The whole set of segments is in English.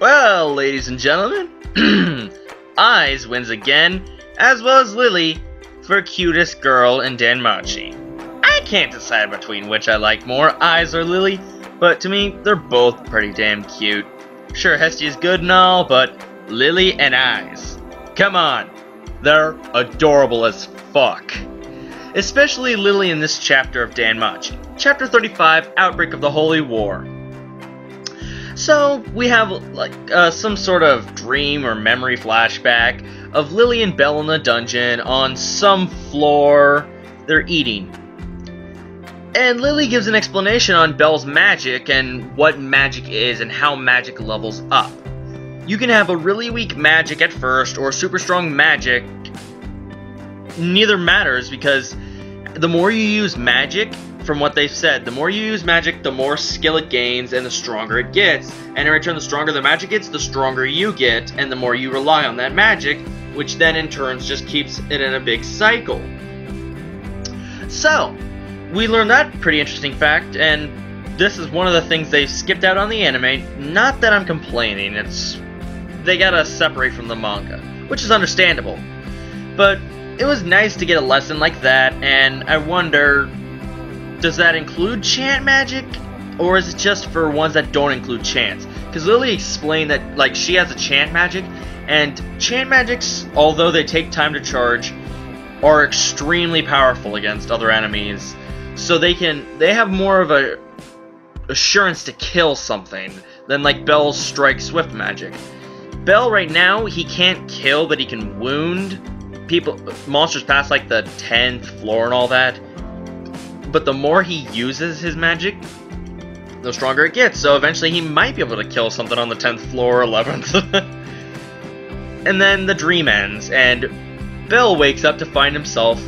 Well, ladies and gentlemen, Eyes wins again, as well as Lily, for cutest girl in DanMachi. I can't decide between which I like more, Eyes or Lily, but to me, they're both pretty damn cute. Sure, Hestia is good and all, but Lily and Eyes, come on, they're adorable as fuck. Especially Lily in this chapter of DanMachi. Chapter 35, Outbreak of the Holy War. So, we have some sort of dream or memory flashback of Lily and Belle in the dungeon on some floor. They're eating. And Lily gives an explanation on Belle's magic and what magic is and how magic levels up. You can have a really weak magic at first or super strong magic. Neither matters because the more you use magic, from what they've said, the more you use magic, the more skill it gains and the stronger it gets. And in return, the stronger the magic gets, the stronger you get, and the more you rely on that magic, which then in turn just keeps it in a big cycle. So, we learned that pretty interesting fact, and this is one of the things they skipped out on the anime. Not that I'm complaining, they gotta separate from the manga, which is understandable. But it was nice to get a lesson like that, and I wonder, does that include chant magic? Or is it just for ones that don't include chants? Because Lily explained that she has a chant magic, and chant magics, although they take time to charge, are extremely powerful against other enemies. So they have more of a assurance to kill something than Belle's Strike Swift magic. Belle right now, he can't kill, but he can wound monsters past the 10th floor and all that. But the more he uses his magic, the stronger it gets. So eventually he might be able to kill something on the 10th floor, 11th. And then the dream ends, and Belle wakes up to find himself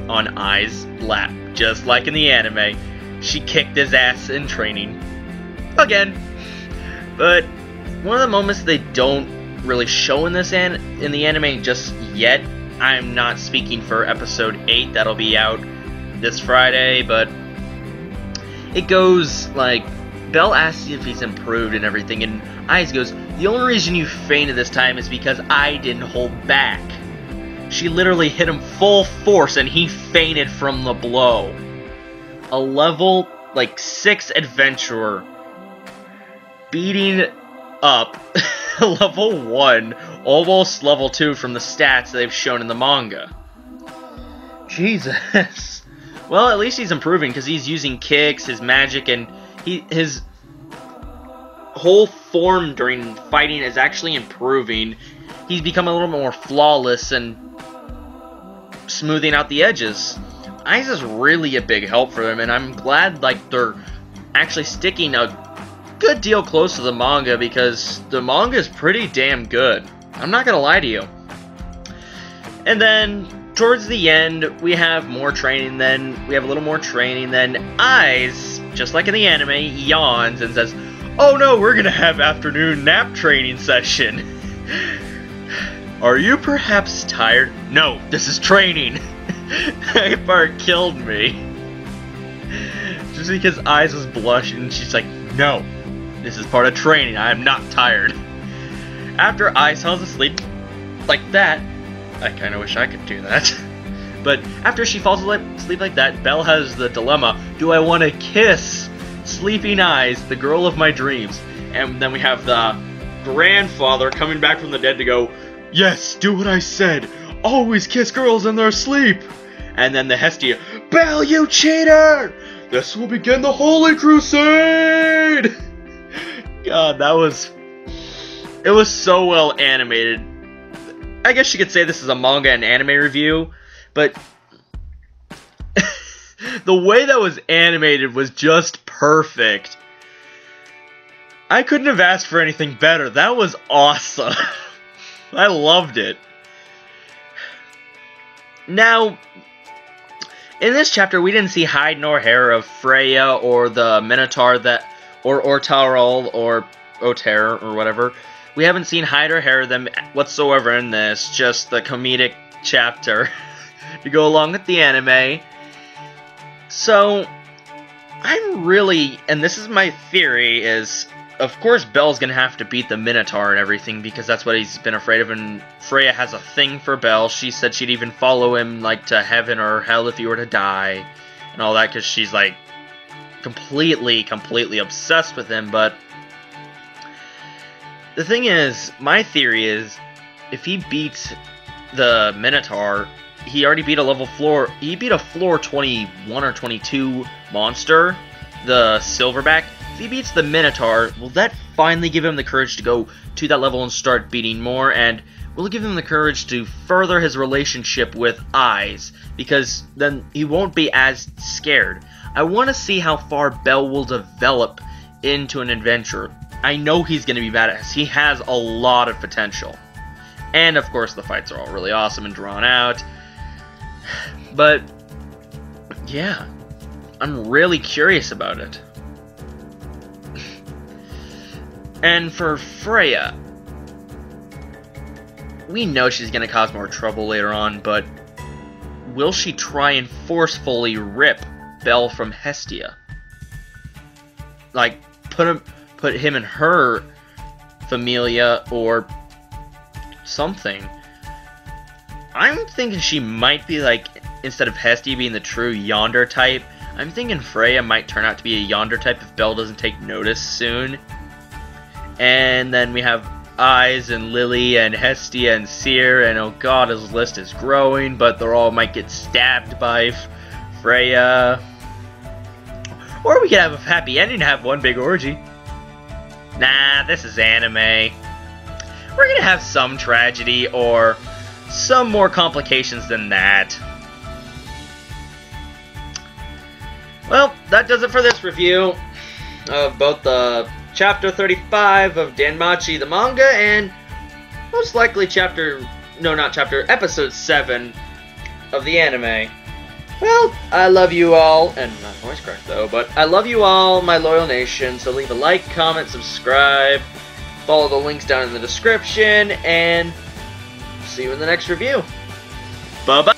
on Eyes' lap. Just like in the anime, she kicked his ass in training. Again. But one of the moments they don't really show in in the anime just yet, I'm not speaking for episode 8 that'll be out this Friday, but it goes Belle asks if he's improved and everything, and Eyes goes, the only reason you fainted this time is because I didn't hold back. She literally hit him full force and he fainted from the blow. A level 6 adventurer beating up level 1, almost level 2 from the stats they've shown in the manga. Jesus. Well, at least he's improving because he's using kicks, his magic, and his whole form during fighting is actually improving. He's become a little more flawless and smoothing out the edges. Eyes is really a big help for them, and I'm glad they're actually sticking a good deal close to the manga because the manga is pretty damn good. I'm not gonna lie to you. And then towards the end, we have more training, we have a little more training, then Eyes, just like in the anime, yawns and says, oh no, we're gonna have afternoon nap training session. Are you perhaps tired? No, this is training. That part killed me. Just because Eyes was blushing, she's like, no, this is part of training, I am not tired. After Eyes falls asleep like that, I kind of wish I could do that. But after she falls asleep like that, Belle has the dilemma, do I want to kiss sleeping Eyes, the girl of my dreams? And then we have the grandfather coming back from the dead to go, yes, do what I said, always kiss girls in their sleep. And then the Hestia, Belle, you cheater! This will begin the Holy Crusade! God, it was so well animated. I guess you could say this is a manga and anime review, but the way that was animated was just perfect. I couldn't have asked for anything better. That was awesome. I loved it. Now, in this chapter, we didn't see hide nor hair of Freya or the Minotaur or Ortarol or Oter or whatever. We haven't seen hide or hair of them whatsoever in this, just the comedic chapter to go along with the anime. So, I'm really, and this is my theory, is of course, Belle's gonna have to beat the Minotaur and everything, because that's what he's been afraid of, and Freya has a thing for Belle. She said she'd even follow him, like, to heaven or hell if he were to die, and all that, because she's, like, completely obsessed with him. But the thing is, my theory is, if he beats the Minotaur, he already beat he beat a floor 21 or 22 monster, the Silverback. If he beats the Minotaur, will that finally give him the courage to go to that level and start beating more? And will it give him the courage to further his relationship with Eyes? Because then he won't be as scared. I want to see how far Belle will develop into an adventurer. I know he's going to be badass. He has a lot of potential. And of course the fights are all really awesome and drawn out. But yeah, I'm really curious about it. And for Freya, we know she's going to cause more trouble later on, but will she try and forcefully rip Belle from Hestia? Like, put him in her familia or something. I'm thinking she might be, like, instead of Hestia being the true Yonder type, I'm thinking Freya might turn out to be a Yonder type if Belle doesn't take notice soon. And then we have Eyes and Lily and Hestia and Seer, and oh god, his list is growing, but they all might get stabbed by Freya. Or we could have a happy ending and have one big orgy. Nah, this is anime. We're gonna have some tragedy or some more complications than that. Well, that does it for this review of both the Chapter 35 of DanMachi the manga and most likely Episode 7 of the anime. Well, I love you all, and not voice crack though, but I love you all, my loyal nation, so leave a like, comment, subscribe, follow the links down in the description, and see you in the next review. Bye-bye!